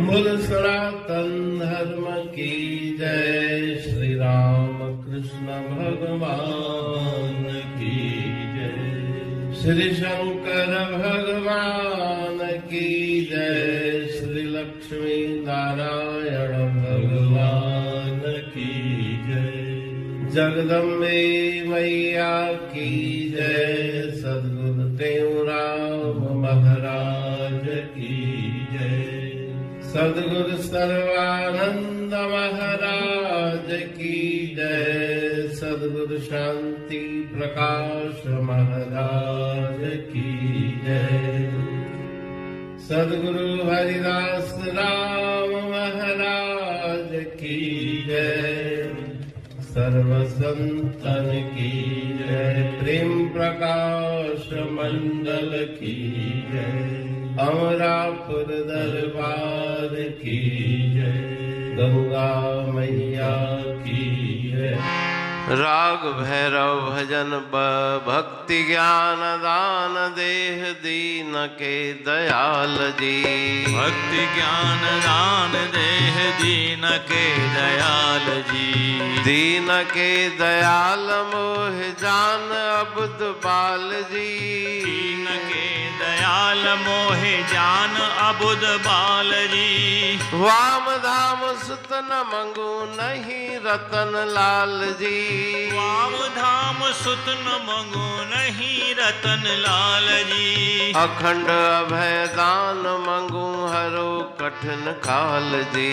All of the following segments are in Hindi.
बोल सनातन धर्म की जय। श्री राम कृष्ण भगवान की जय। श्री शंकर भगवान की जय। श्री लक्ष्मी नारायण भगवान की जय। जगदम्बे मैया की जय। सद्गुरु देवराम महाराज की जय। सद्गुरु सर्वानंद महाराज की जय। सद्गुरु शांति प्रकाश महाराज की जय। सद्गुरु हरिदास राम महाराज की जय। सर्व संतन की जय। प्रेम प्रकाश मंडल की जय। अमरापुर दरबार की जय। गंगा मैया की जय। राग भैरव भजन भक्ति ज्ञान दान देह दीन के दयाल जी। भक्ति ज्ञान दान देह दीन के दयाल जी। दीन के दयाल मोह जान अब्द बाल जी। दीन के दयाल मोह जान अबुद बाल जी। वाम धाम सुत न मंगू नहीं रतन लाल जी। वाम धाम सुत न मंगू नहीं रतन लाल जी। अखंड अभय दान मंगू हरो कठिन काल जी।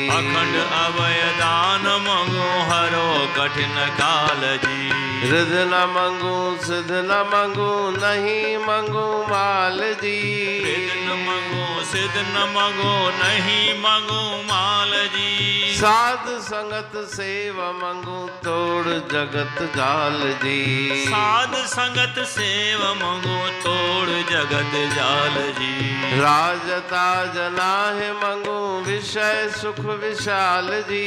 अखंड अभय दान मंगू हरो कठिन काल जी। रिध न मंगू सिद्ध न मंगू नहीं मंगू माल जी। रिध न मंगू सिद्ध न मंगू नहीं मंगू माल जी। साध संगत सेव मंगू तोड़ जगत जाल जी। साध संगत सेव मंगू तोड़ जगत जाल जी। राज ताज नाहि मंगू विषय सुख विशाल जी।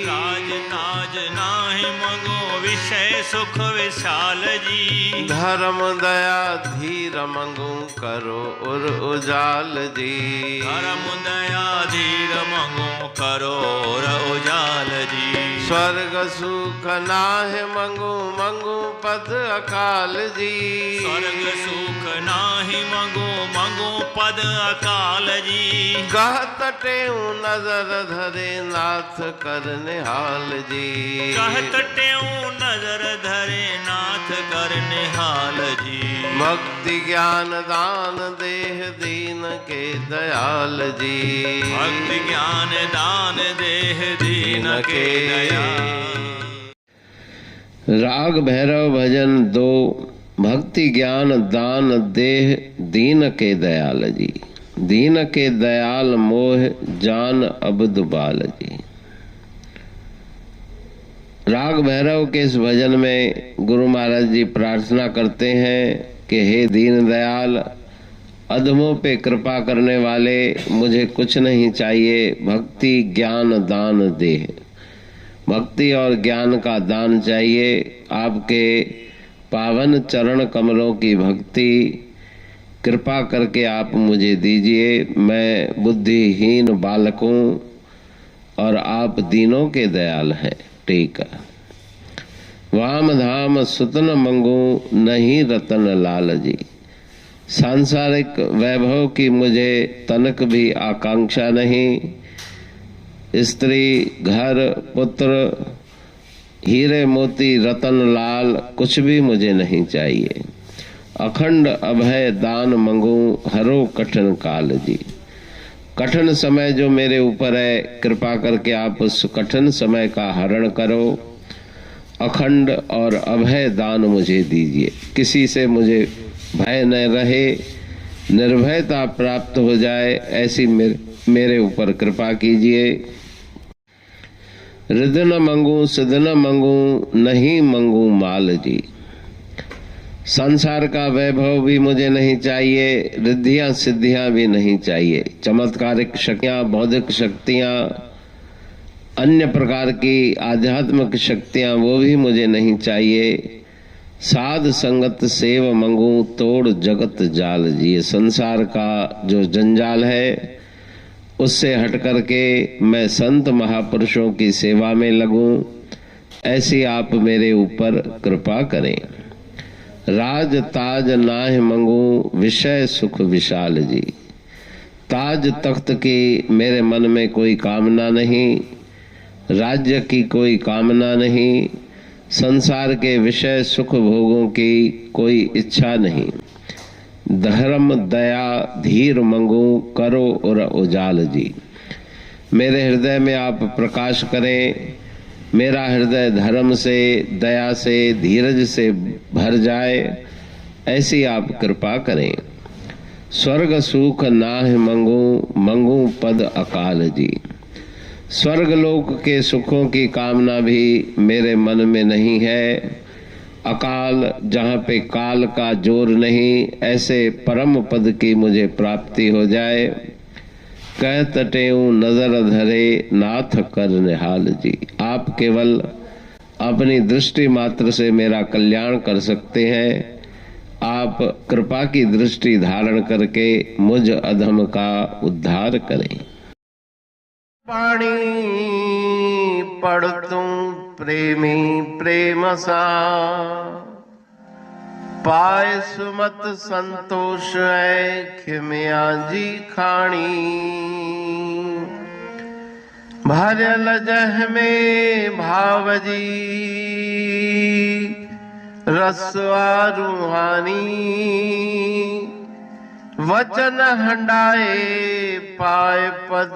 राज ताज नाहि मंगू विषय सुख विशाल जी। धर्म दया धीर मंगू करो उर उजाल जी। धर्म दया धीर मंगू करो उर उजाल जी। स्वर्ग सुख नाहि मंगू मंगू पद अकाल जी। स्वर्ग सुख नाहि मंगू मंगू पद अकाल जी। कहत टेऊ नजर धरे नाथ कर निहाल जी। कहत टेऊ नजर धरे नाथ कर निहाल जी। भक्ति ज्ञान दान देह दीन के दयाल जी। भक्ति ज्ञान दान देह दीन के दयाल। राग भैरव भजन 2। भक्ति ज्ञान दान देह दीन के दयाल जी। दीन के दयाल मोह जान अब्द बाल जी। राग भैरव के इस भजन में गुरु महाराज जी प्रार्थना करते हैं कि हे दीन दयाल, अधमों पे कृपा करने वाले, मुझे कुछ नहीं चाहिए, भक्ति ज्ञान दान देह। भक्ति और ज्ञान का दान चाहिए। आपके पावन चरण कमलों की भक्ति कृपा करके आप मुझे दीजिए। मैं बुद्धिहीन बालक हूँ और आप दीनों के दयाल हैं। ठीक है। वाम धाम सुतन मंगू नहीं रतन लाल जी। सांसारिक वैभव की मुझे तनक भी आकांक्षा नहीं। स्त्री घर पुत्र हीरे मोती रतन लाल कुछ भी मुझे नहीं चाहिए। अखंड अभय दान मंगू हरो कठिन काल जी। कठिन समय जो मेरे ऊपर है, कृपा करके आप उस कठिन समय का हरण करो। अखंड और अभय दान मुझे दीजिए। किसी से मुझे भय न रहे, निर्भयता प्राप्त हो जाए, ऐसी मेरे ऊपर कृपा कीजिए। रिध न मंगू सिद्ध न मंगू नहीं मंगू माल जी। संसार का वैभव भी मुझे नहीं चाहिए, रिद्धियां सिद्धियां भी नहीं चाहिए। चमत्कारिक शक्तियां, बौद्धिक शक्तियां, अन्य प्रकार की आध्यात्मिक शक्तियां, वो भी मुझे नहीं चाहिए। साध संगत सेव मंगू तोड़ जगत जाल जी। ये संसार का जो जंजाल है, उससे हट करके मैं संत महापुरुषों की सेवा में लगूं, ऐसी आप मेरे ऊपर कृपा करें। राज ताज नाह मंगू विषय सुख विशाल जी। ताज तख्त की मेरे मन में कोई कामना नहीं, राज्य की कोई कामना नहीं, संसार के विषय सुख भोगों की कोई इच्छा नहीं। धर्म दया धीर मंगू करो और उजाल जी। मेरे हृदय में आप प्रकाश करें, मेरा हृदय धर्म से, दया से, धीरज से भर जाए, ऐसी आप कृपा करें। स्वर्ग सुख नाह मंगू मंगू पद अकाल जी। स्वर्ग लोक के सुखों की कामना भी मेरे मन में नहीं है। अकाल, जहाँ पे काल का जोर नहीं, ऐसे परम पद की मुझे प्राप्ति हो जाए। कह तटेऊं नजर धरे नाथ कर निहाल जी। आप केवल अपनी दृष्टि मात्र से मेरा कल्याण कर सकते हैं। आप कृपा की दृष्टि धारण करके मुझ अधम का उद्धार करें। पाणी पढ़तूं प्रेमी प्रेम सा, पाए सुमत संतोष है खिमिया जी खाणी। भरल जह में भाव जी रसवा रूहानी। वचन हंडाए पाए पद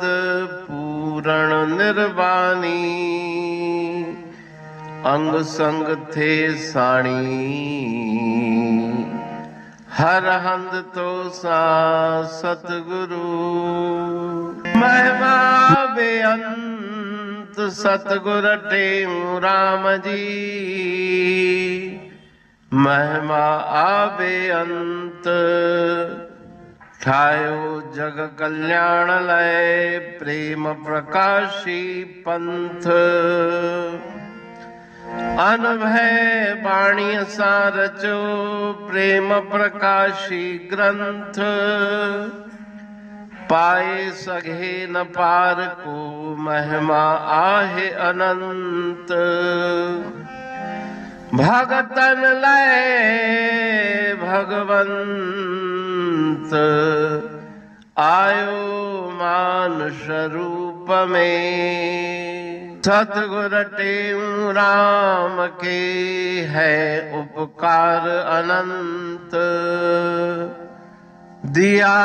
पूरण निर्वाणी। अंग संग थे साणी हर हंद तो सा सतगुरु। महिमा बेअंत सतगुर टेऊ राम जी। महिमा आबे अंत ठायो जग कल्याण लय। प्रेम प्रकाशी पंथ अनभय बाणी सारचो। प्रेम प्रकाशी ग्रंथ पाए सघे न पार को। महिमा आहे अनंत भगतन लय भगवंत। आयो मानुष रूप में। सतगुर टेऊ राम के है उपकार अनंत। दिया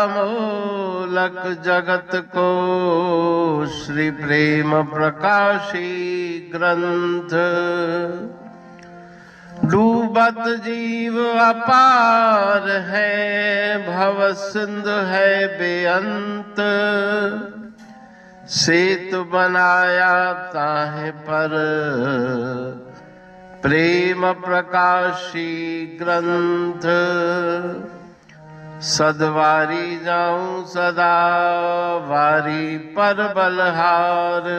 मोलक जगत को श्री प्रेम प्रकाशी ग्रंथ। डूबत जीव अपार है भव सिंध है बेअंत। सेतु बनाया ताहे पर प्रेम प्रकाशी ग्रंथ। सदवारी जाऊं सदा वारी पर बलहार।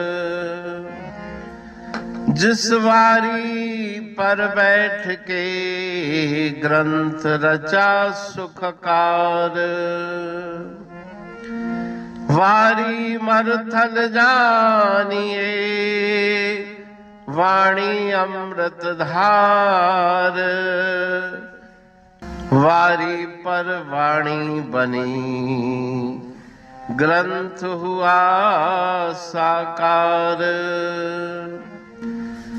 जिस वारी पर बैठ के ग्रंथ रचा सुखकार। वारी मरथल जानिए वाणी अमृत धार। वारी पर वाणी बनी ग्रंथ हुआ साकार।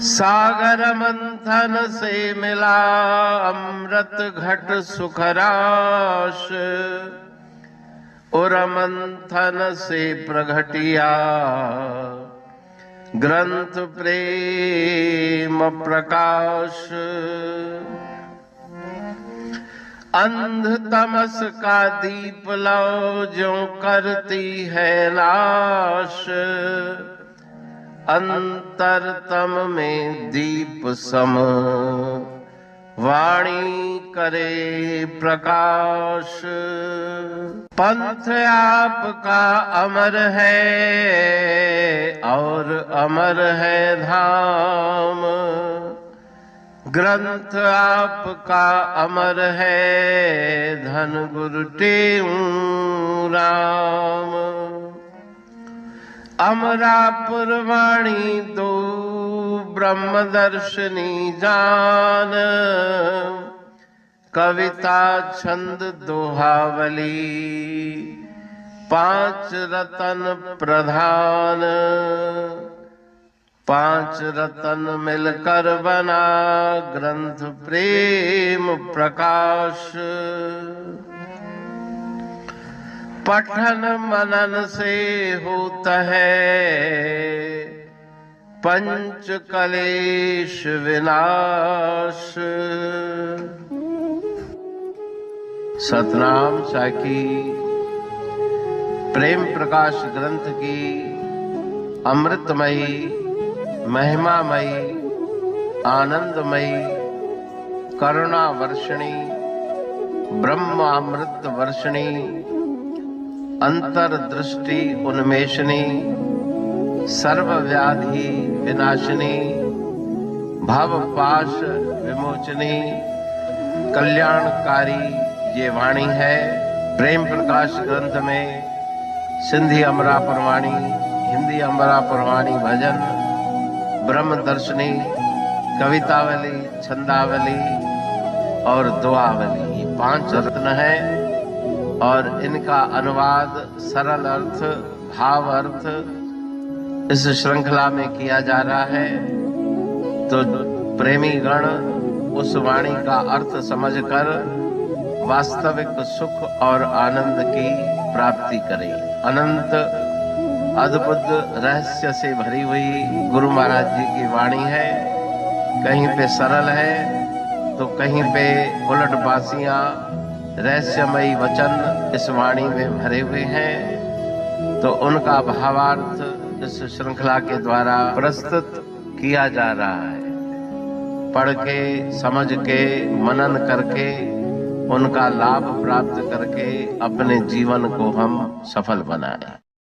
सागर मंथन से मिला अमृत घट सुखराश। और मंथन से प्रगटिया ग्रंथ प्रेम प्रकाश। अंध तमस का दीप लो जो करती है नाश। अंतरतम में दीप सम वाणी करे प्रकाश। पंथ आपका अमर है और अमर है धाम। ग्रंथ आपका अमर है धन गुरु टेऊ राम। अमरापुर वाणी दो ब्रह्मदर्शनी जान, कविता छंद दोहावली पांच रतन प्रधान। पांच रतन मिलकर बना ग्रंथ प्रेम प्रकाश। पठन मनन से होता है पंच कलेश विनाश। सतनाम साखी प्रेम प्रकाश ग्रंथ की अमृतमयी, महिमामयी, आनंदमयी, करुणा वर्षिणी, ब्रह्मामृत वर्षिणी, अंतर्दृष्टि उन्मेषणी, सर्वव्याधि विनाशिनी, भवपाश विमोचनी, कल्याणकारी ये वाणी है। प्रेम प्रकाश ग्रंथ में सिंधी अमरापुर वाणी, हिंदी अमरापुर वाणी भजन, ब्रह्म दर्शनी, कवितावली, छंदावली और दुआवली, ये पांच रत्न हैं और इनका अनुवाद सरल अर्थ, भाव अर्थ इस श्रृंखला में किया जा रहा है। तो प्रेमी गण उस वाणी का अर्थ समझकर वास्तविक सुख और आनंद की प्राप्ति करें। अनंत अद्भुत रहस्य से भरी हुई गुरु महाराज जी की वाणी है। कहीं पे सरल है तो कहीं पे उलट बासियां, रहस्यमयी वचन इस वाणी में भरे हुए हैं। तो उनका भावार्थ इस श्रृंखला के द्वारा प्रस्तुत किया जा रहा है। पढ़ के, समझ के, मनन करके, उनका लाभ प्राप्त करके अपने जीवन को हम सफल बनाएं।